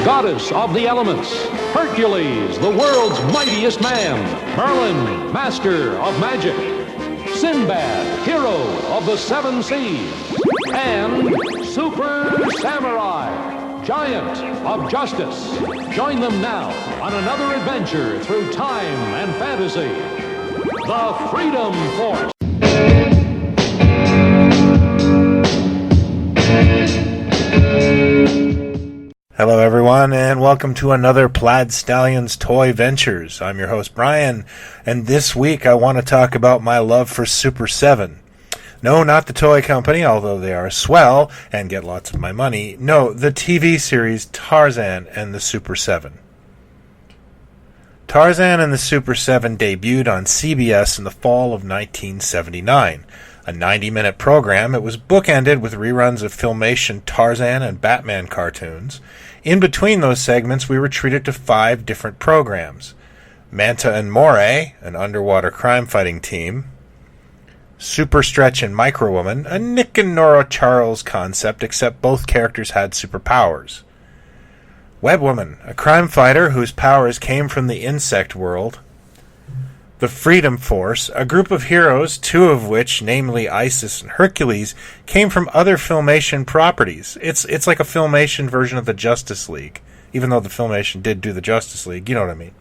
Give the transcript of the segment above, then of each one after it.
goddess of the elements. Hercules, the world's mightiest man. Merlin, master of magic. Sinbad, hero of the seven seas. And Super Samurai, giant of justice. Join them now on another adventure through time and fantasy. The Freedom Force. Hello everyone, and welcome to another Plaid Stallions Toy Ventures. I'm your host Brian, and this week I want to talk about my love for Super 7. No, not the toy company, although they are swell and get lots of my money. No, the TV series Tarzan and the Super 7. Tarzan and the Super 7 debuted on CBS in the fall of 1979. A 90-minute program, it was bookended with reruns of Filmation Tarzan and Batman cartoons. In between those segments, we were treated to 5 different programs. Manta and Moray, an underwater crime-fighting team. Super Stretch and Micro Woman, a Nick and Nora Charles concept, except both characters had superpowers. Web Woman, a crime fighter whose powers came from the insect world. The Freedom Force, a group of heroes, 2 of which, namely Isis and Hercules, came from other Filmation properties. It's like a Filmation version of the Justice League, even though the Filmation did do the Justice League, you know what I mean.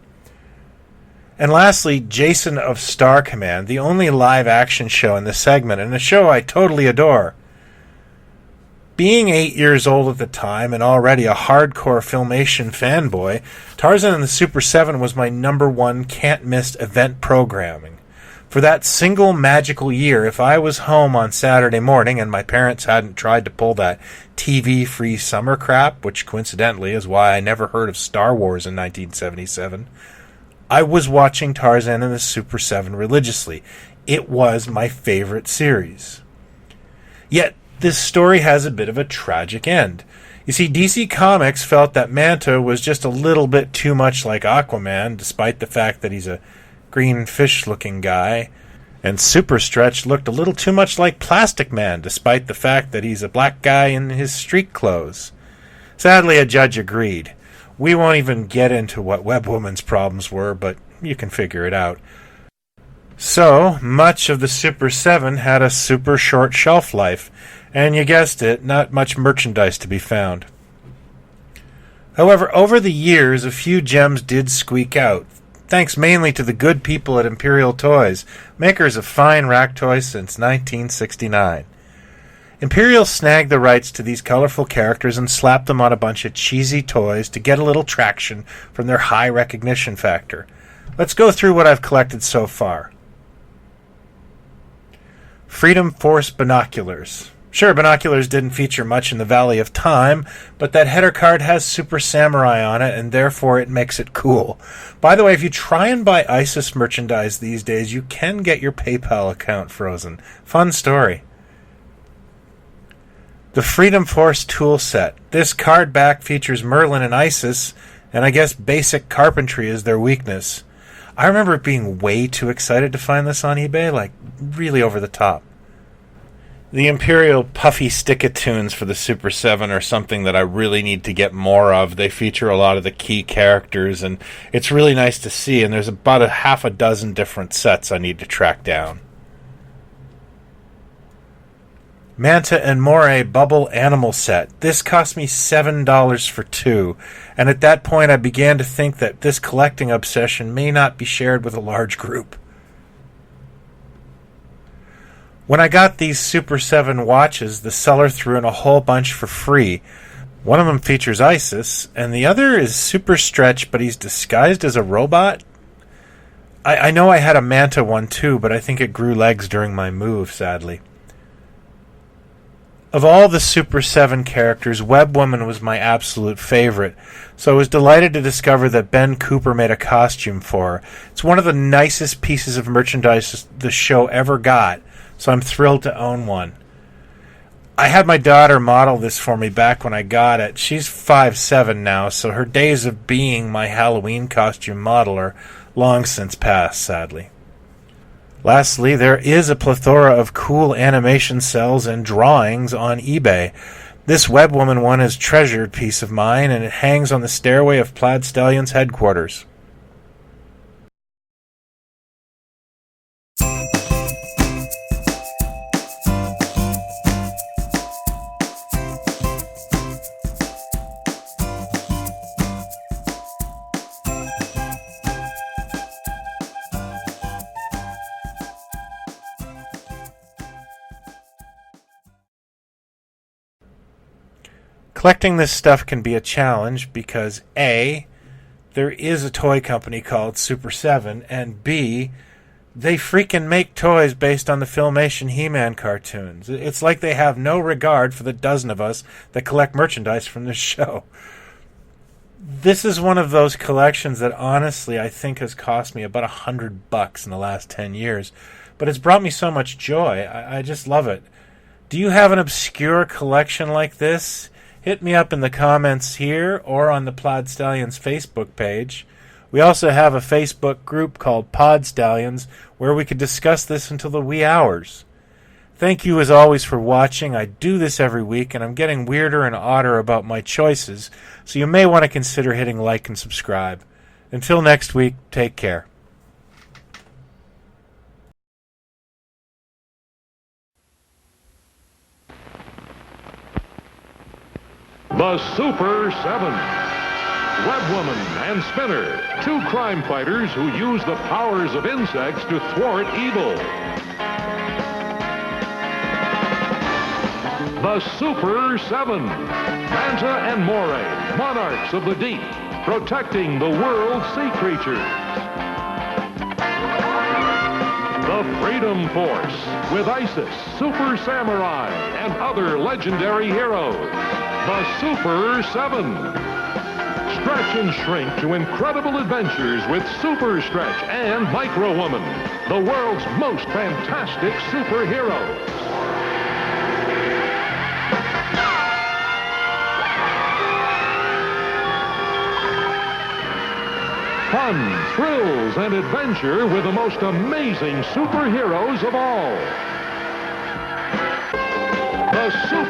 And lastly, Jason of Star Command, the only live-action show in this segment, and a show I totally adore. Being 8 years old at the time and already a hardcore Filmation fanboy, Tarzan and the Super 7 was my number 1 can't-miss event programming. For that single magical year, if I was home on Saturday morning and my parents hadn't tried to pull that TV-free summer crap, which coincidentally is why I never heard of Star Wars in 1977, I was watching Tarzan and the Super 7 religiously. It was my favorite series. Yet, this story has a bit of a tragic end. You see, DC Comics felt that Manta was just a little bit too much like Aquaman, despite the fact that he's a green fish-looking guy, and Super Stretch looked a little too much like Plastic Man, despite the fact that he's a black guy in his street clothes. Sadly, a judge agreed. We won't even get into what Web Woman's problems were, but you can figure it out. So, much of the Super 7 had a super short shelf life, and you guessed it, not much merchandise to be found. However, over the years, a few gems did squeak out, thanks mainly to the good people at Imperial Toys, makers of fine rack toys since 1969. Imperial snagged the rights to these colorful characters and slapped them on a bunch of cheesy toys to get a little traction from their high recognition factor. Let's go through what I've collected so far. Freedom Force Binoculars. Sure, Binoculars didn't feature much in the Valley of Time, but that header card has Super Samurai on it, and therefore it makes it cool. By the way, if you try and buy ISIS merchandise these days, you can get your PayPal account frozen. Fun story. The Freedom Force tool set. This card back features Merlin and Isis, and I guess basic carpentry is their weakness. I remember being way too excited to find this on eBay, like really over the top. The Imperial Puffy Stick-a-Tunes for the Super 7 are something that I really need to get more of. They feature a lot of the key characters, and it's really nice to see, and there's about a half a dozen different sets I need to track down. Manta and Moray Bubble Animal Set. This cost me $7 for 2, and at that point I began to think that this collecting obsession may not be shared with a large group. When I got these Super 7 watches, the seller threw in a whole bunch for free. One of them features Isis, and the other is Super Stretch, but he's disguised as a robot. I know I had a Manta one too, but I think it grew legs during my move, sadly. Of all the Super 7 characters, Web Woman was my absolute favorite, so I was delighted to discover that Ben Cooper made a costume for her. It's one of the nicest pieces of merchandise the show ever got, so I'm thrilled to own one. I had my daughter model this for me back when I got it. She's 5'7" now, so her days of being my Halloween costume model are long since past, sadly. Lastly, there is a plethora of cool animation cells and drawings on eBay. This Web Woman one is a treasured piece of mine, and it hangs on the stairway of Plaid Stallion's headquarters. Collecting this stuff can be a challenge because A, there is a toy company called Super 7, and B, they freaking make toys based on the Filmation He-Man cartoons. It's like they have no regard for the dozen of us that collect merchandise from this show. This is one of those collections that honestly I think has cost me about $100 in the last 10 years, but it's brought me so much joy. I just love it. Do you have an obscure collection like this? Hit me up in the comments here or on the Plaid Stallions Facebook page. We also have a Facebook group called Pod Stallions where we could discuss this until the wee hours. Thank you as always for watching. I do this every week and I'm getting weirder and odder about my choices, so you may want to consider hitting like and subscribe. Until next week, take care. The Super 7. Web Woman and Spinner, two crime fighters who use the powers of insects to thwart evil. The Super 7. Manta and Moray, monarchs of the deep, protecting the world's sea creatures. The Freedom Force, with Isis, Super Samurai, and other legendary heroes. The Super 7. Stretch and shrink to incredible adventures with Super Stretch and Micro Woman, the world's most fantastic superheroes. Fun, thrills, and adventure with the most amazing superheroes of all. The Super